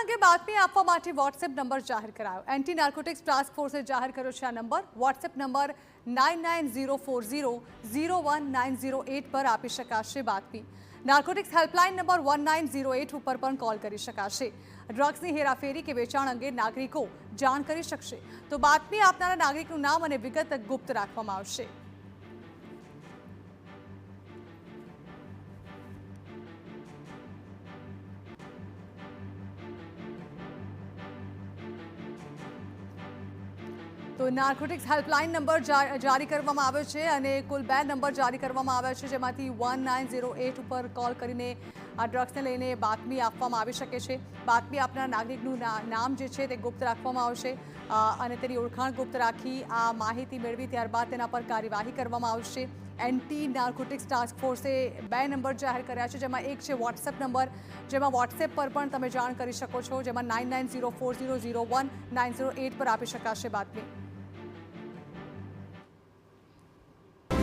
અંગે બાતમી આપવા માટે વોટ્સએપ નંબર જાહેર કરાયો। એન્ટી નાર્કોટિક્સ ટાસ્ક ફોર્સે જાહેર કર્યો છે આ નંબર। વોટ્સએપ નંબર 9904001908 પર આપી શકાશે બાતમી। નાર્કોટિક્સ હેલ્પલાઇન નંબર 1908 ઉપર પણ કોલ કરી શકાશે। ડ્રગ્સની હેરાફેરી કે વેચાણ અંગે નાગરિકો જાણ કરી શકશે, તો બાતમી આપનારા નાગરિકનું નામ અને વિગત ગુપ્ત રાખવામાં આવશે। તો નાર્કોટિક્સ હેલ્પલાઇન નંબર જારી કરવામાં આવ્યો છે અને કુલ 2 નંબર જારી કરવામાં આવ્યા છે, જેમાંથી 1908 ઉપર કોલ કરીને આ ડ્રગ્સને લઈને બાતમી આપવામાં આવી શકે છે। બાતમી આપનાર નાગરિકનું નામ જે છે તે ગુપ્ત રાખવામાં આવશે અને તેની ઓળખાણ ગુપ્ત રાખી આ માહિતી મેળવી ત્યારબાદ તેના પર કાર્યવાહી કરવામાં આવશે। એન્ટી નાર્કોટિક્સ ટાસ્ક ફોર્સે 2 નંબર જાહેર કર્યા છે, જેમાં એક છે વોટ્સએપ નંબર, જેમાં વોટ્સએપ પર પણ તમે જાણ કરી શકો છો, જેમાં 9904001908 પર આપી શકાશે બાતમી।